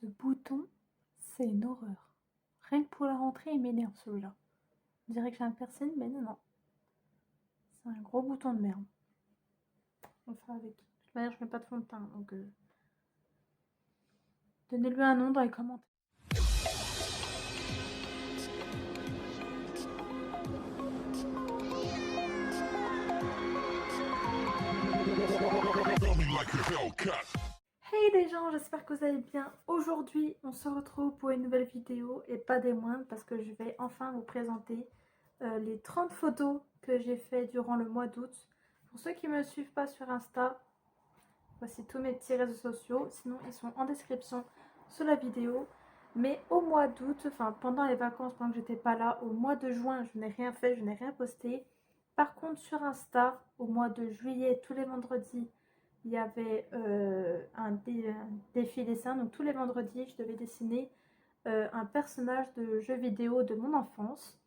Ce bouton, c'est une horreur. Rien que pour la rentrée, il m'énerve celui-là. On dirait que j'ai un piercing, mais non, non. C'est un gros bouton de merde. On va faire avec. De toute manière, je mets pas de fond de teint, donc donnez-lui un nom dans les commentaires. Hey les gens, j'espère que vous allez bien. Aujourd'hui, on se retrouve pour une nouvelle vidéo et pas des moindres parce que je vais enfin vous présenter les 30 photos que j'ai fait durant le mois d'août. Pour ceux qui ne me suivent pas sur Insta, voici tous mes petits réseaux sociaux. Sinon, ils sont en description sous la vidéo. Mais au mois d'août, enfin pendant les vacances, pendant que j'étais pas là, au mois de juin, je n'ai rien fait, je n'ai rien posté. Par contre, sur Insta, au mois de juillet, tous les vendredis, il y avait un défi dessin. Donc tous les vendredis, je devais dessiner un personnage de jeu vidéo de mon enfance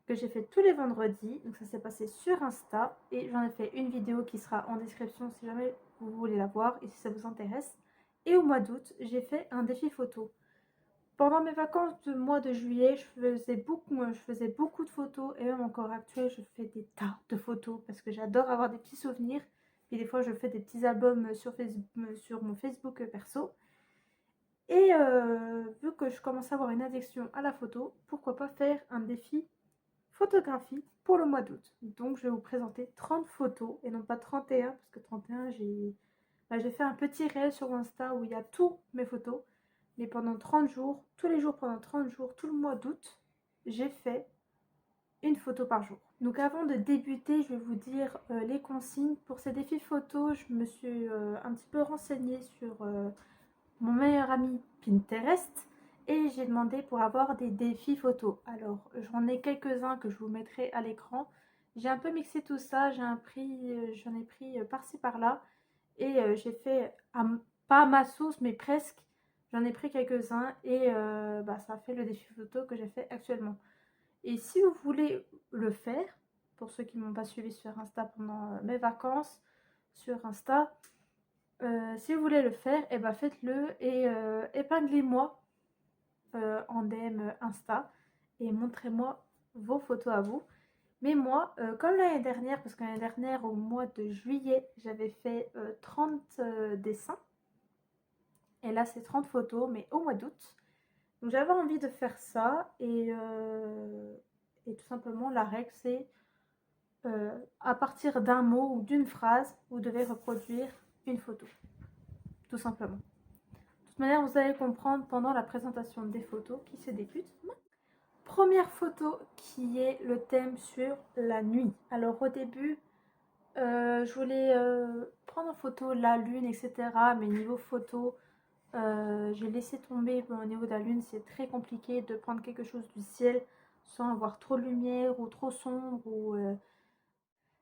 que j'ai fait tous les vendredis. Donc ça s'est passé sur Insta et j'en ai fait une vidéo qui sera en description si jamais vous voulez la voir et si ça vous intéresse. Et au mois d'août, j'ai fait un défi photo. Pendant mes vacances du mois de juillet, je faisais beaucoup de photos et même encore actuel, je fais des tas de photos parce que j'adore avoir des petits souvenirs. Et des fois, je fais des petits albums sur mon Facebook perso. Et vu que je commence à avoir une addiction à la photo, pourquoi pas faire un défi photographie pour le mois d'août. Donc, je vais vous présenter 30 photos et non pas 31 parce que 31, j'ai fait un petit réel sur Insta où il y a tous mes photos. Mais pendant 30 jours, tous les jours pendant 30 jours, tout le mois d'août, j'ai fait une photo par jour. Donc avant de débuter, je vais vous dire les consignes. Pour ces défis photos, je me suis un petit peu renseignée sur mon meilleur ami Pinterest et j'ai demandé pour avoir des défis photos. Alors j'en ai quelques-uns que je vous mettrai à l'écran. J'ai un peu mixé tout ça, j'en ai pris par-ci par-là et j'ai fait, pas à ma sauce mais presque, j'en ai pris quelques-uns et ça a fait le défi photo que j'ai fait actuellement. Et si vous voulez le faire, pour ceux qui ne m'ont pas suivi sur Insta pendant mes vacances, sur Insta, si vous voulez le faire, et faites-le et épinglez-moi en DM Insta et montrez-moi vos photos à vous. Mais moi, comme l'année dernière, parce que l'année dernière, au mois de juillet, j'avais fait 30 dessins. Et là, c'est 30 photos, mais au mois d'août. Donc j'avais envie de faire ça. Et tout simplement, la règle, c'est à partir d'un mot ou d'une phrase, vous devez reproduire une photo. Tout simplement. De toute manière, vous allez comprendre pendant la présentation des photos qui se débute. Première photo qui est le thème sur la nuit. Alors au début, je voulais prendre en photo la lune, etc. Mais niveau photo, j'ai laissé tomber. Bon, au niveau de la lune, c'est très compliqué de prendre quelque chose du ciel sans avoir trop de lumière ou trop sombre.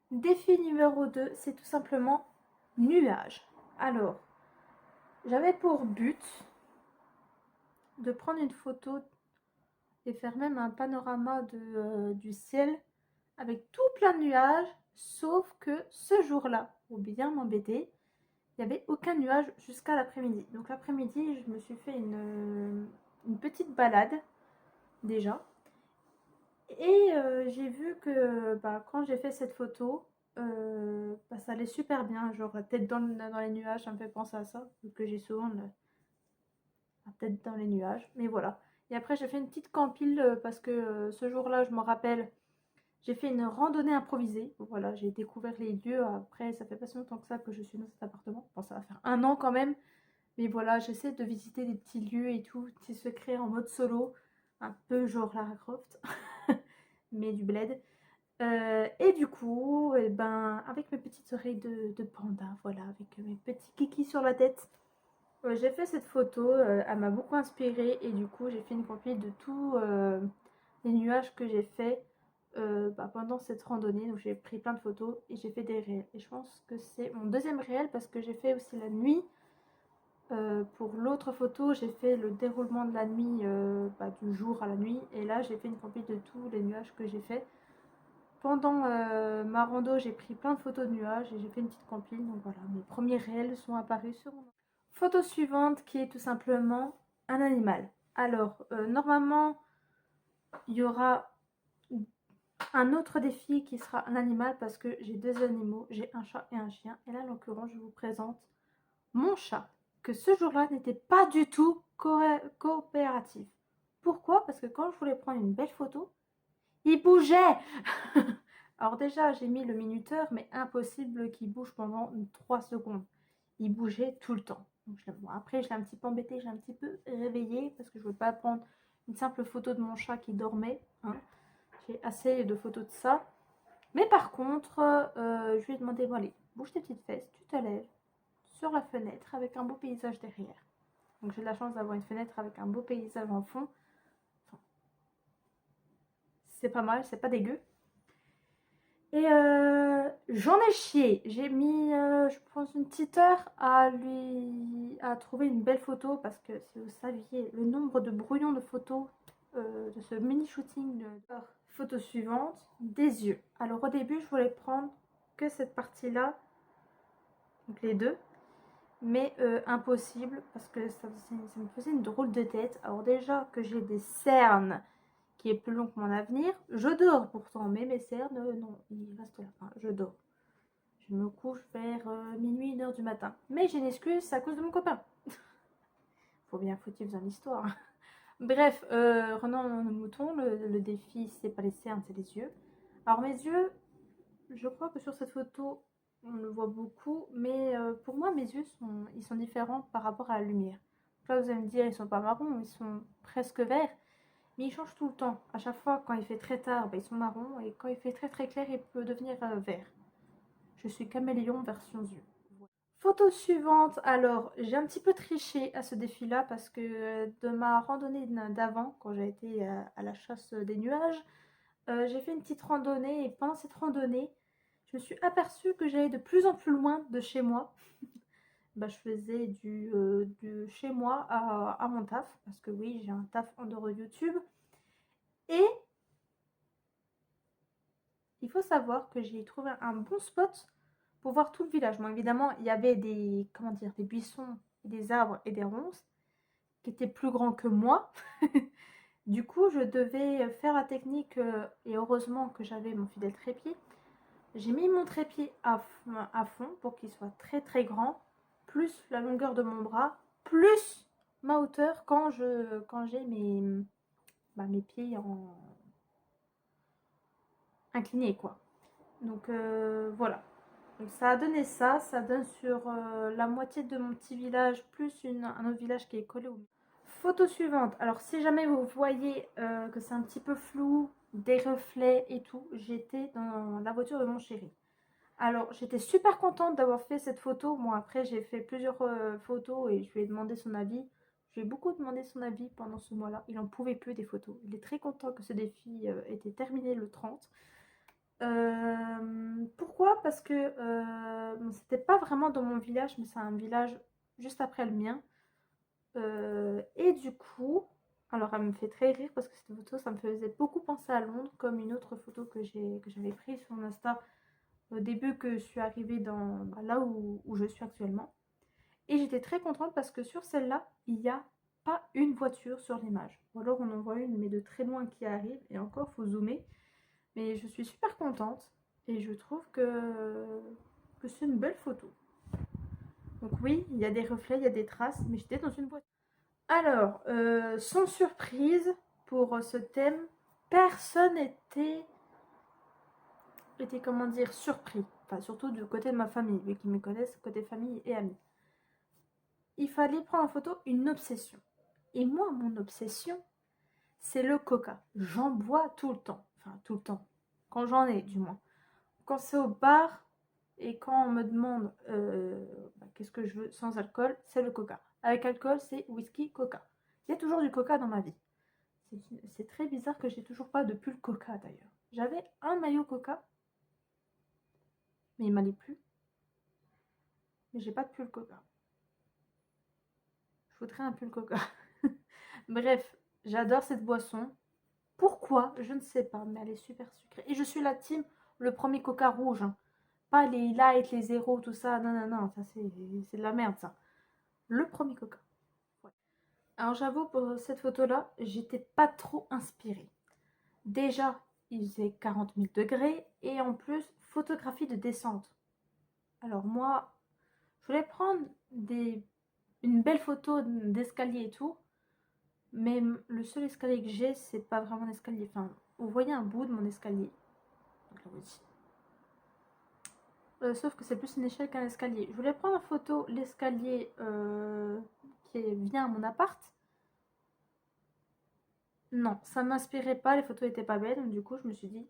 Défi numéro 2, c'est tout simplement nuages. Alors, j'avais pour but de prendre une photo et faire même un panorama du ciel avec tout plein de nuages, sauf que ce jour-là, pour bien m'embêter, il n'y avait aucun nuage jusqu'à l'après-midi. Donc l'après-midi, je me suis fait une petite balade déjà. Et j'ai vu que quand j'ai fait cette photo, ça allait super bien. Genre la tête dans les nuages, ça me fait penser à ça. Vu que j'ai souvent la tête dans les nuages. Mais voilà. Et après, j'ai fait une petite campile parce que ce jour-là, je me rappelle, j'ai fait une randonnée improvisée. Voilà, j'ai découvert les lieux. Après, ça fait pas si longtemps que ça que je suis dans cet appartement. Bon, ça va faire un an quand même. Mais voilà, j'essaie de visiter des petits lieux et tout, petits secrets en mode solo. Un peu genre Lara Croft. Mais du bled. Et du coup, avec mes petites oreilles de panda, voilà, avec mes petits kikis sur la tête, j'ai fait cette photo. Elle m'a beaucoup inspirée et du coup, j'ai fait une compilation de tous les nuages que j'ai fait pendant cette randonnée. Donc, j'ai pris plein de photos et j'ai fait des réels. Et je pense que c'est mon deuxième réel parce que j'ai fait aussi la nuit. Pour l'autre photo, j'ai fait le déroulement de la nuit, du jour à la nuit. Et là, j'ai fait une compilation de tous les nuages que j'ai fait. Pendant ma rando, j'ai pris plein de photos de nuages et j'ai fait une petite compile. Donc voilà, mes premiers réels sont apparus sur mon... Photo suivante qui est tout simplement un animal. Alors, normalement, il y aura un autre défi qui sera un animal parce que j'ai deux animaux, j'ai un chat et un chien. Et là, en l'occurrence, je vous présente mon chat, que ce jour-là n'était pas du tout coopératif. Pourquoi? Parce que quand je voulais prendre une belle photo, il bougeait. Alors déjà, j'ai mis le minuteur, mais impossible qu'il bouge pendant 3 secondes. Il bougeait tout le temps. Donc, bon, après, je l'ai un petit peu embêté, je l'ai un petit peu réveillé parce que je ne veux pas prendre une simple photo de mon chat qui dormait. Hein. J'ai assez de photos de ça. Mais par contre, je lui ai demandé, bon allez, bouge tes petites fesses, tu te lèves sur la fenêtre avec un beau paysage derrière. Donc j'ai de la chance d'avoir une fenêtre avec un beau paysage en fond. Enfin, c'est pas mal, c'est pas dégueu. Et j'en ai chié. J'ai mis, je pense, une petite heure à trouver une belle photo parce que si vous saviez le nombre de brouillons de photos de ce mini shooting de photo suivante, des yeux. Alors au début, je voulais prendre que cette partie-là, donc les deux, mais impossible parce que ça me faisait une drôle de tête. Alors déjà que j'ai des cernes qui est plus long que mon avenir. Je dors pourtant, mais mes cernes, non, ils restent là. Enfin, je dors. Je me couche vers minuit, 1h du matin. Mais j'ai une excuse, c'est à cause de mon copain. Faut bien fautif dans l'histoire. Bref, revenons nos moutons. Le défi, c'est pas les cernes, c'est les yeux. Alors mes yeux, je crois que sur cette photo, on le voit beaucoup, mais pour moi, mes yeux, ils sont différents par rapport à la lumière. Là, vous allez me dire, ils sont pas marrons, ils sont presque verts. Mais ils changent tout le temps. À chaque fois, quand il fait très tard, ils sont marrons. Et quand il fait très très clair, il peut devenir vert. Je suis caméléon version yeux. Photo suivante. Alors, j'ai un petit peu triché à ce défi-là parce que de ma randonnée d'avant, quand j'ai été à la chasse des nuages, j'ai fait une petite randonnée. Et pendant cette randonnée, je me suis aperçue que j'allais de plus en plus loin de chez moi. Je faisais du chez moi à mon taf. Parce que oui, j'ai un taf en dehors de YouTube. Et il faut savoir que j'ai trouvé un bon spot pour voir tout le village. Bon, évidemment, il y avait des, comment dire, des buissons, des arbres et des ronces qui étaient plus grands que moi. Du coup, je devais faire la technique, et heureusement que j'avais mon fidèle trépied. J'ai mis mon trépied à fond pour qu'il soit très très grand, plus la longueur de mon bras, plus ma hauteur quand j'ai mes pieds inclinés, quoi. Donc voilà. Donc ça a donné ça, ça donne sur la moitié de mon petit village, plus un autre village qui est collé au mur. Photo suivante. Alors si jamais vous voyez que c'est un petit peu flou, des reflets et tout, j'étais dans la voiture de mon chéri. Alors j'étais super contente d'avoir fait cette photo. Moi après j'ai fait plusieurs photos et je lui ai demandé son avis. Je lui ai beaucoup demandé son avis pendant ce mois-là. Il n'en pouvait plus des photos. Il est très content que ce défi ait été terminé le 30. Pourquoi? Parce que bon, c'était pas vraiment dans mon village, mais c'est un village juste après le mien. Et du coup, alors elle me fait très rire parce que cette photo, ça me faisait beaucoup penser à Londres, comme une autre photo que j'avais prise sur mon Insta au début que je suis arrivée là où je suis actuellement. Et j'étais très contente parce que sur celle-là, il n'y a pas une voiture sur l'image. Ou alors on en voit une, mais de très loin qui arrive, et encore, faut zoomer. Mais je suis super contente et je trouve que c'est une belle photo. Donc oui, il y a des reflets, il y a des traces, mais j'étais dans une voiture. Alors, sans surprise, pour ce thème, personne était comment dire, surpris. Enfin, surtout du côté de ma famille, vu qu'ils me connaissent, côté famille et amis. Il fallait prendre en photo une obsession. Et moi, mon obsession, c'est le coca. J'en bois tout le temps. Enfin, tout le temps. Quand j'en ai, du moins. Quand c'est au bar et quand on me demande qu'est-ce que je veux sans alcool, c'est le coca. Avec alcool, c'est whisky, coca. Il y a toujours du coca dans ma vie. C'est très bizarre que j'ai toujours pas de pull coca d'ailleurs. J'avais un maillot coca, mais il m'allait plus. Mais j'ai pas de pull coca. Je voudrais un pull coca. Bref, j'adore cette boisson. Pourquoi? Je ne sais pas, mais elle est super sucrée. Et je suis la team, le premier coca rouge. Hein. Pas les light, les zéros, tout ça. Non, non, non, ça c'est de la merde ça. le premier coca. Ouais. Alors j'avoue, pour cette photo-là, j'étais pas trop inspirée. Déjà, il faisait 40 000 degrés et en plus, photographie de descente. Alors moi, je voulais prendre une belle photo d'escalier et tout, mais le seul escalier que j'ai, c'est pas vraiment un escalier. Enfin, vous voyez un bout de mon escalier. Donc là, voici. Sauf que c'est plus une échelle qu'un escalier. Je voulais prendre en photo l'escalier qui vient à mon appart. Non, ça m'inspirait pas, les photos étaient pas belles, donc du coup je me suis dit,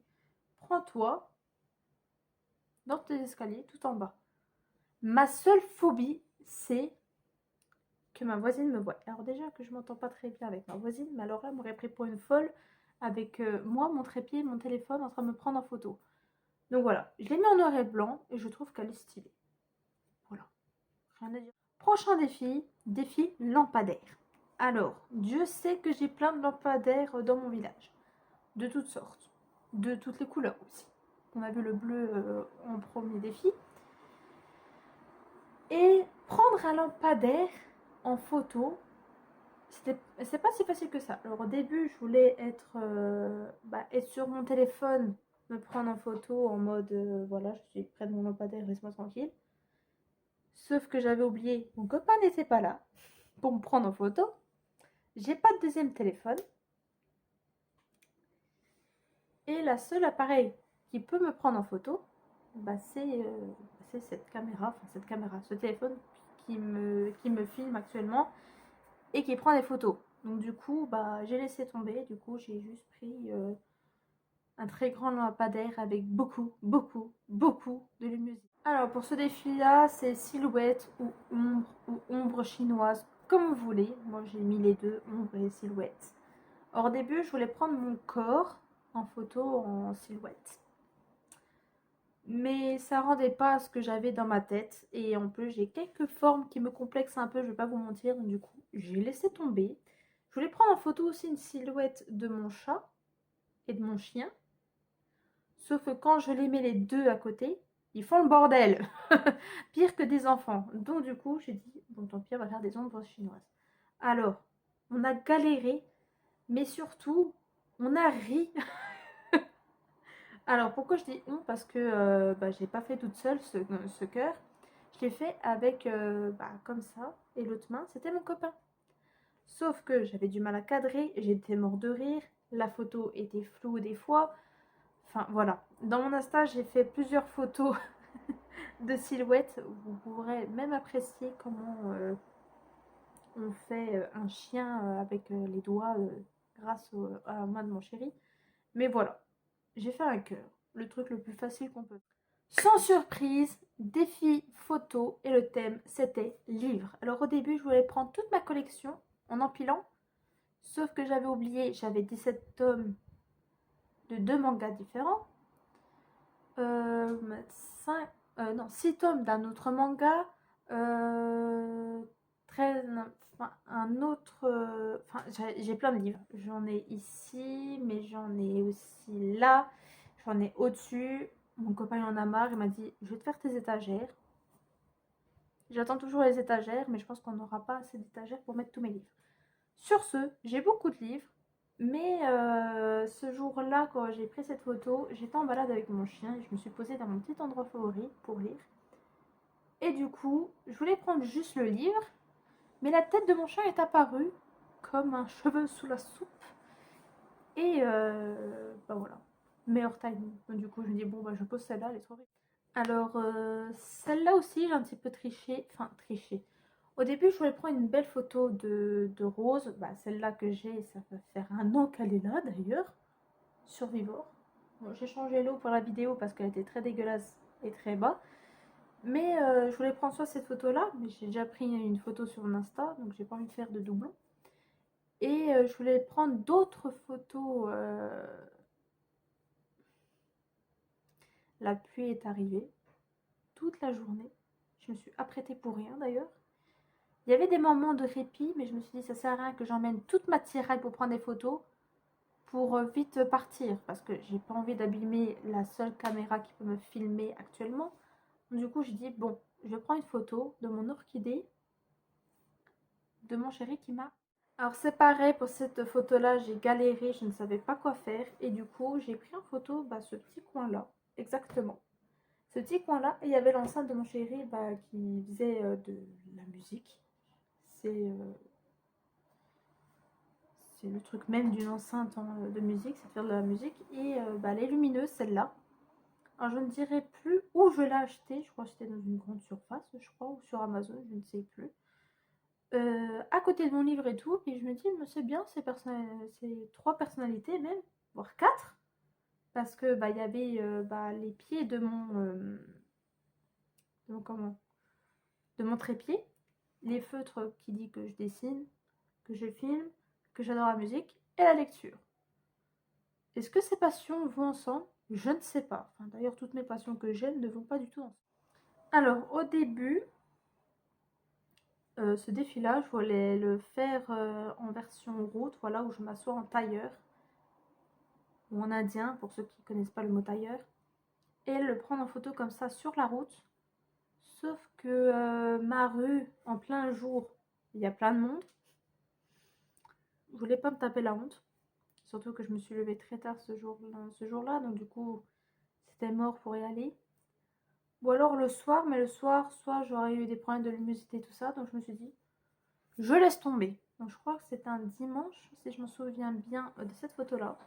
prends-toi dans tes escaliers tout en bas. Ma seule phobie, c'est que ma voisine me voie. Alors déjà que je m'entends pas très bien avec ma voisine, mais alors là, elle m'aurait pris pour une folle avec moi, mon trépied, mon téléphone en train de me prendre en photo. Donc voilà, je l'ai mis en noir et blanc et je trouve qu'elle est stylée. Voilà, rien à dire. Prochain défi lampadaire. Alors, Dieu sait que j'ai plein de lampadaires dans mon village, de toutes sortes, de toutes les couleurs aussi. On a vu le bleu en premier défi. Et prendre un lampadaire en photo, c'est pas si facile que ça. Alors au début, je voulais être sur mon téléphone, me prendre en photo en mode voilà, je suis près de mon lampadaire, laisse-moi tranquille. Sauf que j'avais oublié, mon copain n'était pas là pour me prendre en photo. J'ai pas de deuxième téléphone. Et la seule appareil qui peut me prendre en photo, c'est cette caméra, ce téléphone qui me filme actuellement et qui prend des photos. Donc du coup, j'ai laissé tomber. Du coup, j'ai juste pris un très grand lampadaire avec beaucoup, beaucoup, beaucoup de luminosité. Alors pour ce défi-là, c'est silhouette ou ombre chinoise, comme vous voulez. Moi, j'ai mis les deux, ombre et silhouette. Or, au début, je voulais prendre mon corps en photo en silhouette. Mais ça rendait pas ce que j'avais dans ma tête. Et en plus, j'ai quelques formes qui me complexent un peu, je vais pas vous mentir. Donc, du coup, j'ai laissé tomber. Je voulais prendre en photo aussi une silhouette de mon chat et de mon chien. Sauf que quand je les mets les deux à côté, ils font le bordel. Pire que des enfants. Donc, du coup, j'ai dit, bon, tant pis, on va faire des ombres chinoises. Alors, on a galéré, mais surtout, on a ri. Alors pourquoi je dis on? Parce que j'ai pas fait toute seule ce cœur. Je l'ai fait avec comme ça. Et l'autre main, c'était mon copain. Sauf que j'avais du mal à cadrer, j'étais mort de rire, la photo était floue des fois. Enfin voilà. Dans mon Insta, j'ai fait plusieurs photos de silhouettes. Vous pourrez même apprécier comment on fait un chien avec les doigts grâce à la main de mon chéri. Mais voilà, j'ai fait un cœur, le truc le plus facile qu'on peut. Sans surprise, défi photo et le thème c'était livre. Alors au début je voulais prendre toute ma collection en empilant, sauf que j'avais oublié, j'avais 17 tomes de deux mangas différents, 6 tomes d'un autre manga, 13, enfin, un autre, j'ai plein de livres. J'en ai ici, mais j'en ai aussi là, j'en ai au-dessus. Mon copain il en a marre, il m'a dit je vais te faire tes étagères. J'attends toujours les étagères, mais je pense qu'on n'aura pas assez d'étagères pour mettre tous mes livres. Sur ce, j'ai beaucoup de livres, mais ce jour-là, quand j'ai pris cette photo, j'étais en balade avec mon chien et je me suis posée dans mon petit endroit favori pour lire. Et du coup, je voulais prendre juste le livre, mais la tête de mon chat est apparue comme un cheveu sous la soupe. Et voilà, meilleur timing. Donc, du coup, je me dis, bon, je pose celle-là, elle est trop. Alors, celle-là aussi, j'ai un petit peu triché. Enfin, triché. Au début, je voulais prendre une belle photo de Rose. Celle-là que j'ai, ça va faire un an qu'elle est là d'ailleurs. Survivor. Bon, j'ai changé l'eau pour la vidéo parce qu'elle était très dégueulasse et très bas. Mais je voulais prendre soit cette photo-là, mais j'ai déjà pris une photo sur mon Insta, donc j'ai pas envie de faire de doublon. Et je voulais prendre d'autres photos. La pluie est arrivée toute la journée. Je me suis apprêtée pour rien d'ailleurs. Il y avait des moments de répit, mais je me suis dit ça sert à rien que j'emmène toute ma tiraille pour prendre des photos pour vite partir parce que j'ai pas envie d'abîmer la seule caméra qui peut me filmer actuellement. Du coup, je dis bon, je prends une photo de mon orchidée de mon chéri qui m'a... Alors c'est pareil pour cette photo-là, j'ai galéré, je ne savais pas quoi faire. Et du coup, j'ai pris en photo ce petit coin-là, exactement. Ce petit coin-là, et il y avait l'enceinte de mon chéri qui faisait de la musique. C'est le truc même d'une enceinte de musique, c'est de faire de la musique. Et elle est lumineuse, celle-là. Alors je ne dirais plus où je l'ai acheté. Je crois que c'était dans une grande surface, je crois, ou sur Amazon, je ne sais plus. À côté de mon livre et tout. Et je me dis, mais c'est bien ces 3 personnalités même, voire 4. Parce que il y avait les pieds de mon trépied. Les feutres qui dit que je dessine, que je filme, que j'adore la musique et la lecture. Est-ce que ces passions vont ensemble? Je ne sais pas. Enfin, d'ailleurs, toutes mes passions que j'aime ne vont pas du tout ensemble. Alors, au début, ce défi-là, je voulais le faire en version route, voilà, où je m'assois en tailleur, ou en indien, pour ceux qui ne connaissent pas le mot tailleur, et le prendre en photo comme ça sur la route. Sauf que ma rue, en plein jour, il y a plein de monde. Je voulais pas me taper la honte. Surtout que je me suis levée très tard ce jour-là, donc du coup, c'était mort pour y aller. Ou alors le soir, mais le soir, soit j'aurais eu des problèmes de luminosité et tout ça, donc je me suis dit, je laisse tomber. Donc je crois que c'est un dimanche, si je me souviens bien de cette photo-là.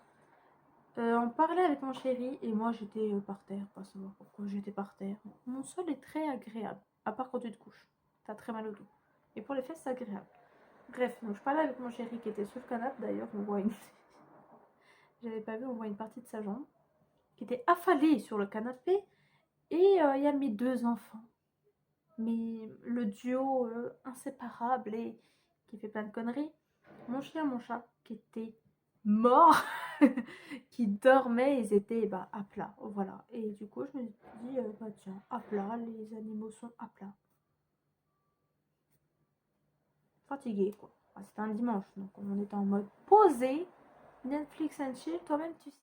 On parlait avec mon chéri et moi j'étais par terre, pas savoir pourquoi j'étais par terre. Mon sol est très agréable, à part quand tu te couches. T'as très mal au dos. Et pour les fesses, c'est agréable. Bref, donc je parlais avec mon chéri qui était sur le canapé d'ailleurs, on voit une... J'avais pas vu, on voit une partie de sa jambe. Qui était affalée sur le canapé. Et il y a mes 2 enfants. Mais le duo inséparable et qui fait plein de conneries. Mon chien, mon chat, qui était mort, qui dormaient, ils étaient à plat, voilà. Et du coup, je me suis dit, tiens, à plat, les animaux sont à plat. Fatigué, quoi. C'était un dimanche, donc on était en mode posé, Netflix and chill, toi-même tu sais.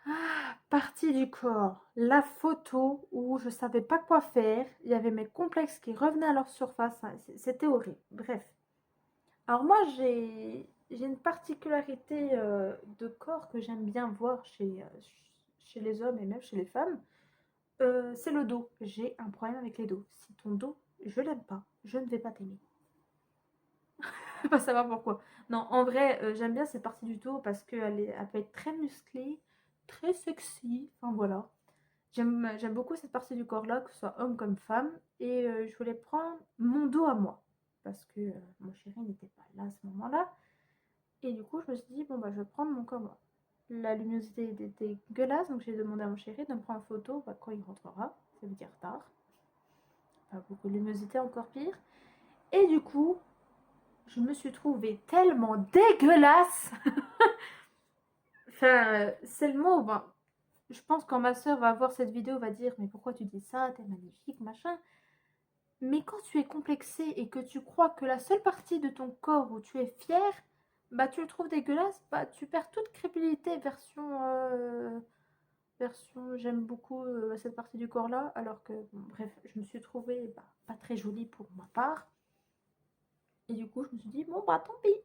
Ah, partie du corps, la photo où je savais pas quoi faire, il y avait mes complexes qui revenaient à leur surface, c'était horrible. Bref. Alors moi j'ai une particularité de corps que j'aime bien voir chez les hommes et même chez les femmes. C'est le dos. J'ai un problème avec les dos. Si ton dos, je l'aime pas, je ne vais pas t'aimer. Pas savoir pourquoi. Non, en vrai, j'aime bien cette partie du dos parce elle peut être très musclée, très sexy. Enfin voilà. J'aime beaucoup cette partie du corps-là, que ce soit homme comme femme. Et je voulais prendre mon dos à moi. Parce que mon chéri n'était pas là à ce moment-là. Et du coup, je me suis dit, bon, je vais prendre mon corps moi. La luminosité était dégueulasse, donc j'ai demandé à mon chéri de me prendre en photo quand il rentrera. Ça veut dire tard. Pas beaucoup de luminosité, encore pire. Et du coup, je me suis trouvée tellement dégueulasse. Enfin, c'est le mot. Je pense quand ma soeur va voir cette vidéo, va dire, mais pourquoi tu dis ça? T'es magnifique, machin. Mais quand tu es complexé et que tu crois que la seule partie de ton corps où tu es fier, tu le trouves dégueulasse, tu perds toute crédibilité version j'aime beaucoup cette partie du corps là, alors que bon, bref, je me suis trouvée pas très jolie pour ma part. Et du coup, je me suis dit, bon tant pis.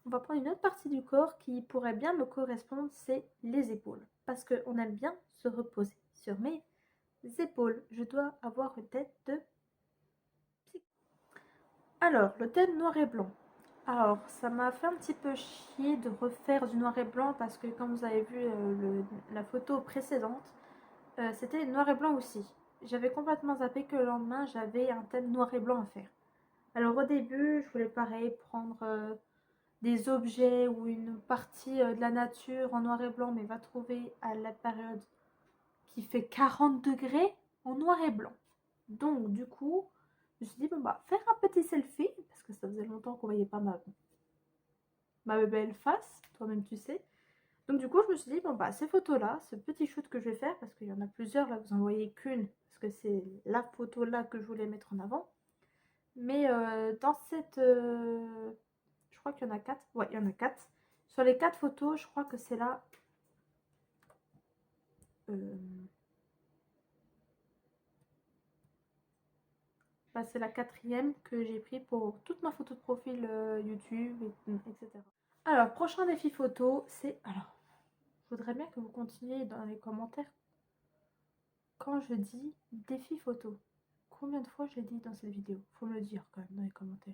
On va prendre une autre partie du corps qui pourrait bien me correspondre, c'est les épaules. Parce qu'on aime bien se reposer sur mes épaules. Je dois avoir une tête de... Alors, le thème noir et blanc. Alors, ça m'a fait un petit peu chier de refaire du noir et blanc parce que comme vous avez vu la photo précédente, c'était noir et blanc aussi. J'avais complètement zappé que le lendemain, j'avais un thème noir et blanc à faire. Alors au début, je voulais pareil prendre des objets ou une partie de la nature en noir et blanc, mais va trouver à la période qui fait 40 degrés en noir et blanc. Donc du coup, je me suis dit, faire un petit selfie, parce que ça faisait longtemps qu'on voyait pas ma belle face, toi-même tu sais. Donc du coup, je me suis dit, ces photos-là, ce petit shoot que je vais faire, parce qu'il y en a plusieurs, là, vous en voyez qu'une, parce que c'est la photo-là que je voulais mettre en avant. Mais dans cette... je crois qu'il y en a 4. Ouais, il y en a 4. Sur les 4 photos, je crois que c'est là... bah, c'est la 4e que j'ai pris pour toute ma photo de profil YouTube, etc. Alors, prochain défi photo, c'est... Alors, je voudrais bien que vous continuiez dans les commentaires quand je dis défi photo. Combien de fois je l'ai dit dans cette vidéo? Faut me le dire quand même dans les commentaires.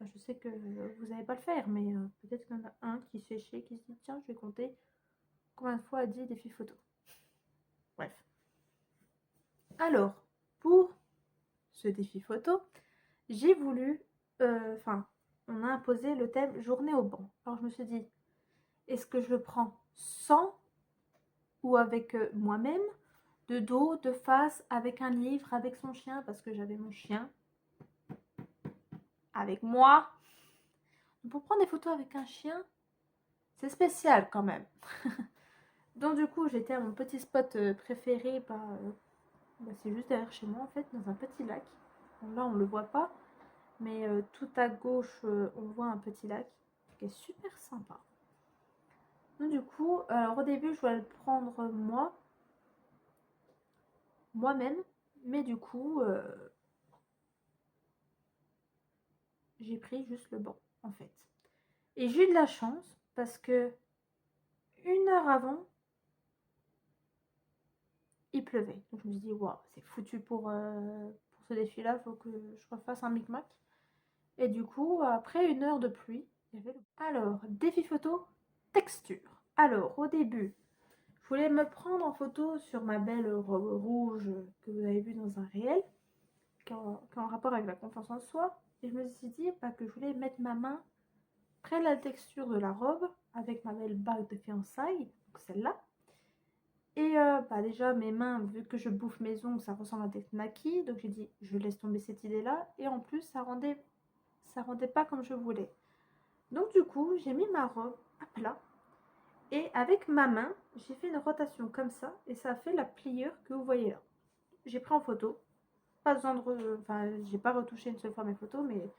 Enfin, je sais que vous n'allez pas le faire, mais peut-être qu'il y en a un qui se fait chier, qui se dit tiens, je vais compter combien de fois a dit défi photo. Bref. Alors, pour ce défi photo, j'ai voulu, enfin, on a imposé le thème journée au banc. Alors je me suis dit, est-ce que je le prends sans ou avec moi-même, de dos, de face, avec un livre, avec son chien, parce que j'avais mon chien avec moi. Pour prendre des photos avec un chien, c'est spécial quand même. Donc du coup, j'étais à mon petit spot préféré, c'est juste derrière chez moi en fait, dans un petit lac. Bon, là, on ne le voit pas, mais tout à gauche, on voit un petit lac qui est super sympa. Donc du coup, alors au début, je voulais le prendre moi-même, mais du coup, j'ai pris juste le banc en fait. Et j'ai eu de la chance parce que 1 heure avant, il pleuvait. Donc je me suis dit, waouh, c'est foutu pour ce défi-là, il faut que je refasse un micmac. Et du coup, après 1 heure de pluie, il y avait le... Alors, défi photo, texture. Alors, au début, je voulais me prendre en photo sur ma belle robe rouge que vous avez vue dans un réel, qui est en rapport avec la confiance en soi. Et je me suis dit que je voulais mettre ma main près de la texture de la robe avec ma belle bague de fiançailles, donc celle-là. Et déjà, mes mains, vu que je bouffe mes ongles, ça ressemble à des maquis. Donc j'ai dit, je laisse tomber cette idée-là. Et en plus, ça rendait pas comme je voulais. Donc du coup, j'ai mis ma robe à plat. Et avec ma main, j'ai fait une rotation comme ça. Et ça a fait la pliure que vous voyez là. J'ai pris en photo. Pas besoin de... Enfin, j'ai pas retouché une seule fois mes photos, mais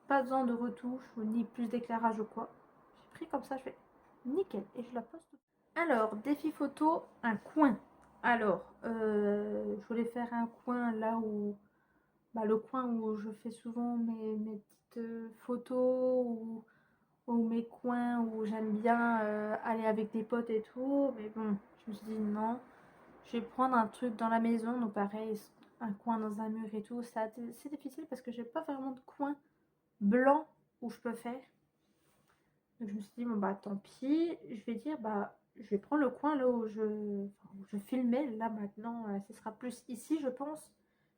pas besoin de retouche ni plus d'éclairage ou quoi. J'ai pris comme ça, je fais nickel. Et je la poste. Alors, défi photo, un coin. Alors, je voulais faire un coin là où... le coin où je fais souvent mes petites photos ou mes coins où j'aime bien aller avec des potes et tout. Mais bon, je me suis dit non, je vais prendre un truc dans la maison. Donc pareil, un coin dans un mur et tout. C'est difficile parce que j'ai pas vraiment de coin blanc où je peux faire. Donc je me suis dit, bon tant pis, je vais dire, je vais prendre le coin là où je filmais, là maintenant, ce sera plus ici je pense.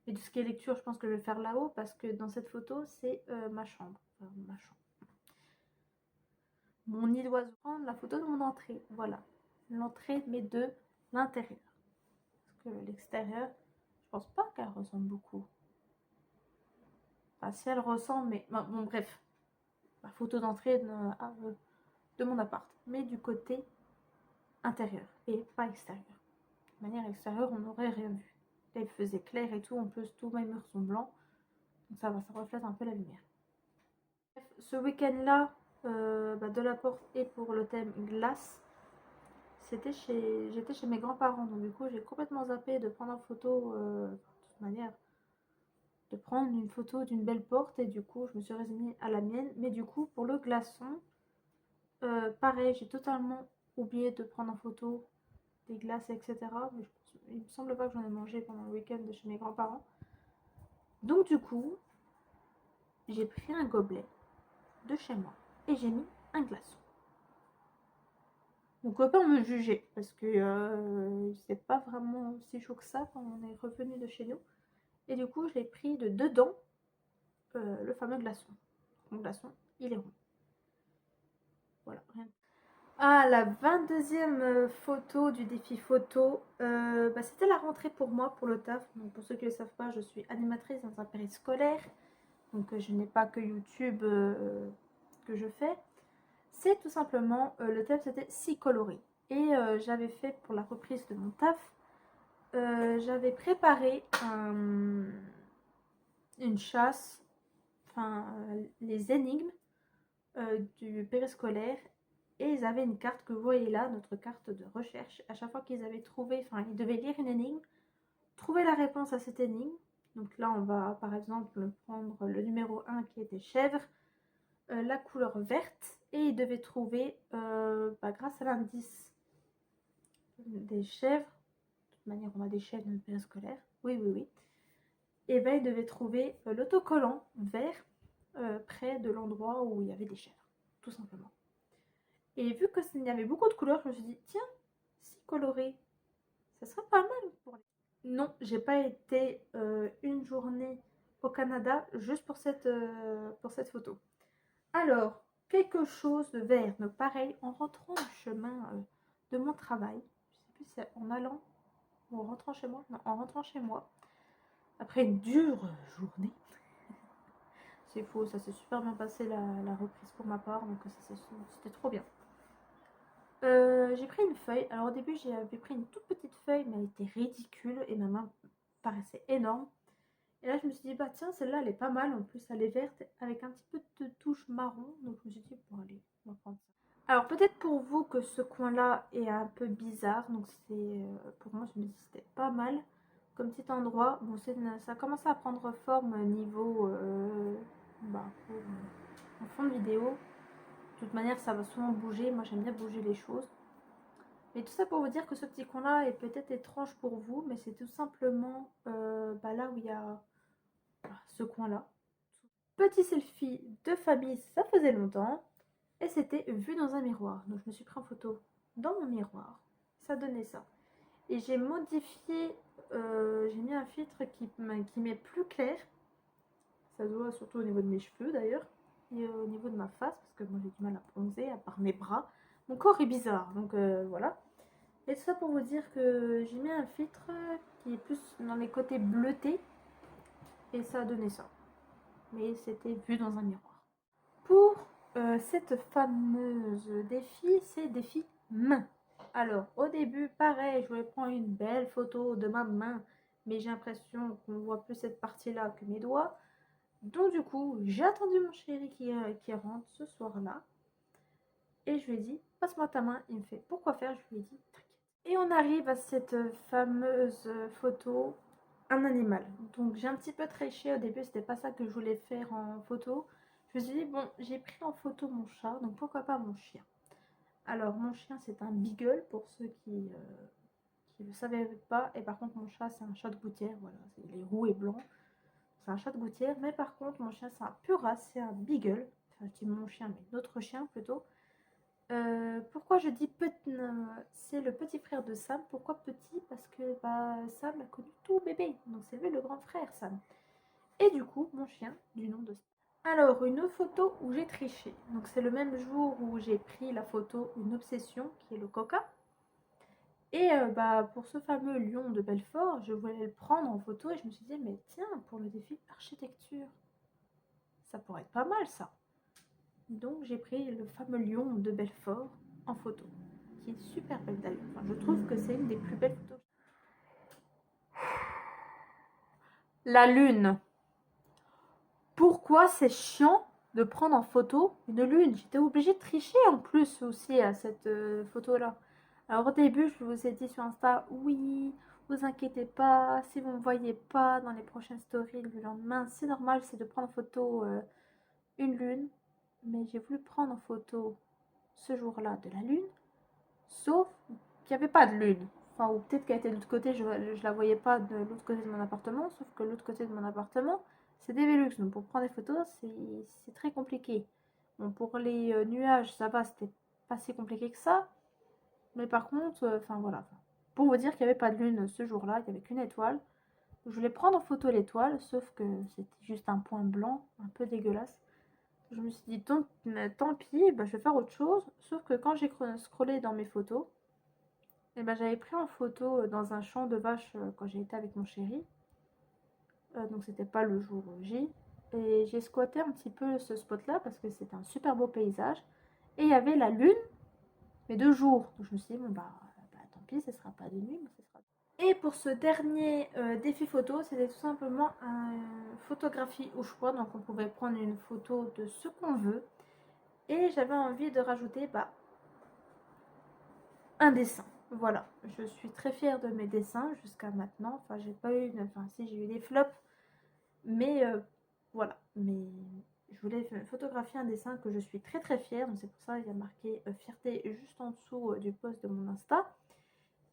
Et tout ce qui est lecture, je pense que je vais faire là-haut parce que dans cette photo, c'est ma chambre. Enfin, ma chambre. Mon nid d'oiseau, prendre la photo de mon entrée, voilà. L'entrée, mais de l'intérieur. Parce que l'extérieur, je pense pas qu'elle ressemble beaucoup. Enfin, si elle ressemble, mais bon bref. Ma photo d'entrée de mon appart. Mais du côté intérieur et pas extérieur. De manière extérieure, on n'aurait rien vu. Là, il faisait clair et tout. En plus, tous mes murs sont blancs. Donc ça va, ça reflète un peu la lumière. Bref, ce week-end-là, de la porte et pour le thème glace, j'étais chez mes grands-parents. Donc du coup, j'ai complètement zappé de prendre en photo, de toute manière, de prendre une photo d'une belle porte. Et du coup, je me suis résignée à la mienne. Mais du coup, pour le glaçon, pareil, j'ai totalement oublié de prendre en photo des glaces, etc. Mais il me semble pas que j'en ai mangé pendant le week-end de chez mes grands-parents. Donc du coup, j'ai pris un gobelet de chez moi et j'ai mis un glaçon. Mon copain me jugeait parce que c'est pas vraiment si chaud que ça quand on est revenu de chez nous. Et du coup, je l'ai pris de dedans, le fameux glaçon. Mon glaçon, il est rond. Voilà, rien. Ah, la 22e photo du défi photo, c'était la rentrée pour moi, pour le taf. Donc, pour ceux qui ne le savent pas, je suis animatrice dans un périscolaire. Donc, je n'ai pas que YouTube que je fais. C'est tout simplement, le thème c'était si coloré. Et j'avais fait pour la reprise de mon taf, j'avais préparé une chasse, les énigmes du périscolaire. Et ils avaient une carte que vous voyez là, notre carte de recherche. À chaque fois qu'ils avaient trouvé, ils devaient lire une énigme, trouver la réponse à cette énigme Donc là, on va par exemple prendre le numéro 1 qui était chèvre, la couleur verte, et il devait trouver, grâce à l'indice des chèvres, de toute manière on a des chèvres dans le périscolaire, oui oui oui, et ben il devait trouver l'autocollant vert près de l'endroit où il y avait des chèvres, tout simplement. Et vu que il y avait beaucoup de couleurs, je me suis dit, tiens, si coloré, ça serait pas mal pour les... Non, j'ai pas été une journée au Canada juste pour cette photo. Alors, quelque chose de vert. Donc pareil, en rentrant du chemin de mon travail, je sais plus si c'est en allant ou en rentrant chez moi, non, en rentrant chez moi, après une dure journée, c'est faux, ça s'est super bien passé la reprise pour ma part, donc c'était trop bien. J'ai pris une feuille. Alors au début j'avais pris une toute petite feuille, mais elle était ridicule et ma main paraissait énorme. Et là je me suis dit, bah tiens, celle-là elle est pas mal, en plus elle est verte avec un petit peu de touche marron, donc je me suis dit, bon allez, on va prendre ça. Alors peut-être pour vous que ce coin-là est un peu bizarre, donc c'est pour moi je me dis c'était pas mal comme petit endroit. Bon, ça commence à prendre forme niveau en fond de vidéo. De toute manière ça va souvent bouger, moi j'aime bien bouger les choses. Mais tout ça pour vous dire que ce petit coin-là est peut-être étrange pour vous, mais c'est tout simplement là où il y a ce coin-là. Petit selfie de famille, ça faisait longtemps. Et c'était vu dans un miroir. Donc je me suis pris en photo dans mon miroir. Ça donnait ça. Et j'ai modifié, j'ai mis un filtre qui m'est plus clair. Ça se voit surtout au niveau de mes cheveux d'ailleurs. Et au niveau de ma face, parce que moi j'ai du mal à bronzer, à part mes bras. Mon corps est bizarre, donc voilà. Et tout ça pour vous dire que j'ai mis un filtre qui est plus dans les côtés bleutés. Et ça a donné ça. Mais c'était vu dans un miroir. Pour cette fameuse défi, c'est défi main. Alors, au début, pareil, je voulais prendre une belle photo de ma main, mais j'ai l'impression qu'on voit plus cette partie-là que mes doigts. Donc, du coup, j'ai attendu mon chéri qui rentre ce soir-là. Et je lui ai dit, passe-moi ta main. Il me fait, pourquoi faire? Je lui ai dit, t'inquiète. Et on arrive à cette fameuse photo, un animal. Donc, j'ai un petit peu triché au début, c'était pas ça que je voulais faire en photo. Je me suis dit, bon, j'ai pris en photo mon chat, donc pourquoi pas mon chien. Alors, mon chien, c'est un beagle, pour ceux qui ne le savaient pas. Et par contre, mon chat, c'est un chat de gouttière. Voilà, il est roux et blanc. C'est un chat de gouttière. Mais par contre, mon chien, c'est un pur race, c'est un beagle. Enfin, je dis mon chien, mais notre chien plutôt. Pourquoi je dis petit? C'est le petit frère de Sam. Pourquoi petit? Parce que Sam a connu tout bébé. Donc, c'est lui le grand frère, Sam. Et du coup, mon chien, du nom de... Alors, une photo où j'ai triché. Donc, c'est le même jour où j'ai pris la photo Une obsession, qui est le coca. Et pour ce fameux lion de Belfort, je voulais le prendre en photo et je me suis dit, mais tiens, pour le défi architecture, ça pourrait être pas mal ça. Donc, j'ai pris le fameux lion de Belfort en photo, qui est super belle d'ailleurs. Enfin, je trouve que c'est une des plus belles photos. La lune. Pourquoi c'est chiant de prendre en photo une lune? J'étais obligée de tricher en plus aussi à cette photo-là. Alors au début, je vous ai dit sur Insta, oui, vous inquiétez pas, si vous ne me voyez pas dans les prochaines stories le lendemain, c'est normal, c'est de prendre en photo une lune. Mais j'ai voulu prendre en photo ce jour-là de la lune, sauf qu'il n'y avait pas de lune. Enfin, ou peut-être qu'elle était de l'autre côté, je ne la voyais pas de l'autre côté de mon appartement, sauf que l'autre côté de mon appartement, c'est des Velux. Donc pour prendre des photos, c'est très compliqué. Bon, pour les nuages, ça va, c'était pas si compliqué que ça. Mais par contre, enfin voilà. Pour vous dire qu'il n'y avait pas de lune ce jour-là, il n'y avait qu'une étoile. Je voulais prendre en photo l'étoile, sauf que c'était juste un point blanc, un peu dégueulasse. Je me suis dit, tant pis, je vais faire autre chose. Sauf que quand j'ai scrollé dans mes photos, j'avais pris en photo dans un champ de vaches quand j'ai été avec mon chéri. Donc c'était pas le jour J. Et j'ai squatté un petit peu ce spot-là parce que c'était un super beau paysage. Et il y avait la lune, mais de jour. Donc je me suis dit, bon tant pis, ce sera pas de nuit, mais ce sera... Et pour ce dernier défi photo, c'était tout simplement une photographie au choix. Donc on pouvait prendre une photo de ce qu'on veut. Et j'avais envie de rajouter un dessin. Voilà, je suis très fière de mes dessins jusqu'à maintenant. Enfin, j'ai pas eu, enfin si, j'ai eu des flops Mais voilà, mais je voulais photographier un dessin que je suis très très fière, donc c'est pour ça qu'il y a marqué fierté juste en dessous du post de mon Insta.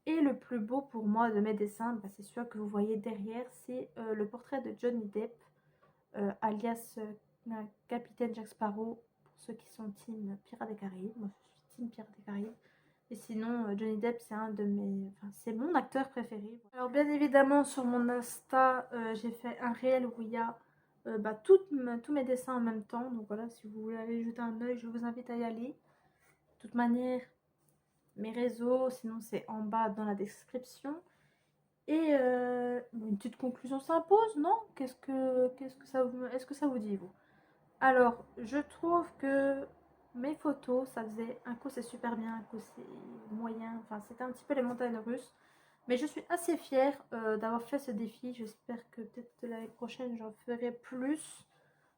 Et le plus beau pour moi de mes dessins, bah, c'est celui que vous voyez derrière, c'est le portrait de Johnny Depp, alias Capitaine Jack Sparrow, pour ceux qui sont team Pirates des Caraïbes. Moi je suis team Pirates des Caraïbes. Et sinon, Johnny Depp, c'est un de mes, enfin, c'est mon acteur préféré. Alors bien évidemment, sur mon Insta, j'ai fait un réel où il y a bah, tous mes dessins en même temps. Donc voilà, si vous voulez aller jeter un œil, je vous invite à y aller. De toute manière, mes réseaux, sinon c'est en bas dans la description. Et une petite conclusion s'impose, non? Qu'est-ce que ça vous, est-ce que ça vous dit, vous? Alors, je trouve que mes photos, ça faisait un coup c'est super bien, un coup c'est moyen, enfin c'était un petit peu les montagnes russes. Mais je suis assez fière d'avoir fait ce défi. J'espère que peut-être l'année prochaine j'en ferai plus.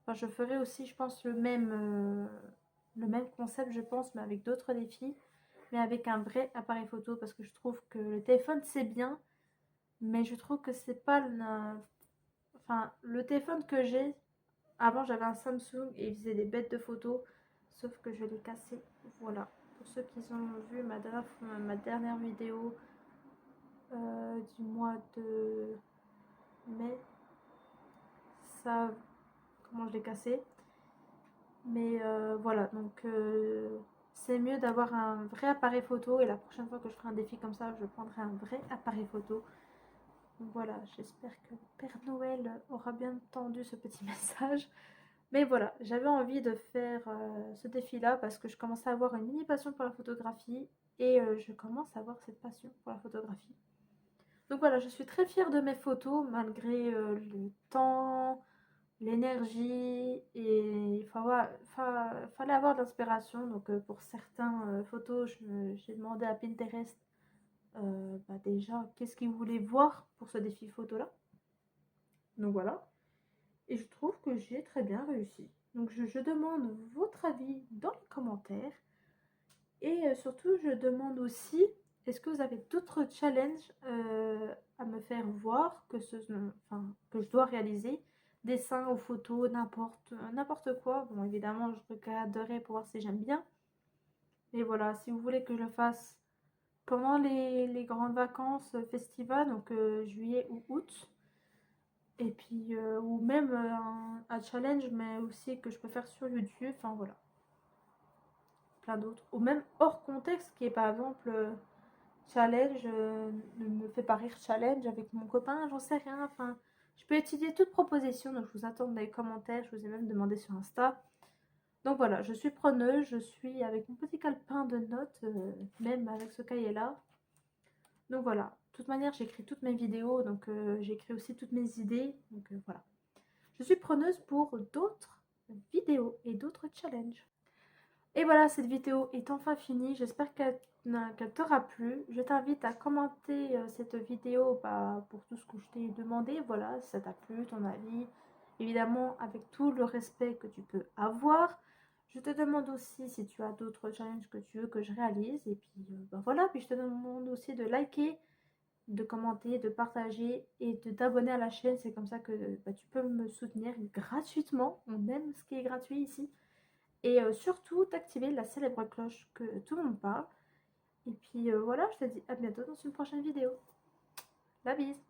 Enfin, je ferai aussi, je pense, le même concept, je pense, mais avec d'autres défis. Mais avec un vrai appareil photo parce que je trouve que le téléphone c'est bien, mais je trouve que c'est pas enfin, le téléphone que j'ai, avant j'avais un Samsung et il faisait des bêtes de photos, sauf que je l'ai cassé. Voilà. Pour ceux qui ont vu ma dernière vidéo du mois de mai, ça, comment je l'ai cassé. Mais voilà, donc c'est mieux d'avoir un vrai appareil photo et la prochaine fois que je ferai un défi comme ça, je prendrai un vrai appareil photo. Donc voilà, j'espère que Père Noël aura bien entendu ce petit message. Mais voilà, j'avais envie de faire ce défi-là parce que je commence à avoir une mini passion pour la photographie et je commence à avoir cette passion pour la photographie. Donc voilà, je suis très fière de mes photos malgré le temps, l'énergie et fallait avoir de l'inspiration. Donc pour certaines photos, j'ai demandé à Pinterest bah, déjà qu'est-ce qu'ils voulaient voir pour ce défi photo-là. Donc voilà. Et je trouve que j'ai très bien réussi. Donc je demande votre avis dans les commentaires. Et surtout, je demande aussi, est-ce que vous avez d'autres challenges à me faire voir enfin, que je dois réaliser? Dessins ou photos, n'importe quoi. Bon, évidemment, je regarderai pour voir si j'aime bien. Mais voilà, si vous voulez que je le fasse pendant les grandes vacances festivals, donc juillet ou août, et puis, ou même un challenge, mais aussi que je peux faire sur YouTube, enfin voilà, plein d'autres. Ou même hors contexte, qui est par exemple challenge, ne me fait pas rire challenge avec mon copain, j'en sais rien. Enfin, je peux étudier toute proposition, donc je vous attends dans les commentaires, je vous ai même demandé sur Insta. Donc voilà, je suis preneuse, je suis avec mon petit calepin de notes, même avec ce cahier-là. Donc voilà, de toute manière, j'écris toutes mes vidéos, donc j'écris aussi toutes mes idées, donc voilà. Je suis preneuse pour d'autres vidéos et d'autres challenges. Et voilà, cette vidéo est enfin finie. J'espère qu'elle t'aura plu. Je t'invite à commenter cette vidéo bah, pour tout ce que je t'ai demandé. Voilà, si ça t'a plu, ton avis. Évidemment, avec tout le respect que tu peux avoir. Je te demande aussi si tu as d'autres challenges que tu veux que je réalise. Et puis bah, voilà, puis je te demande aussi de liker, de commenter, de partager et de t'abonner à la chaîne. C'est comme ça que bah, tu peux me soutenir gratuitement. On aime ce qui est gratuit ici. Et surtout d'activer la célèbre cloche que tout le monde parle. Et puis voilà, je te dis à bientôt dans une prochaine vidéo. La bise!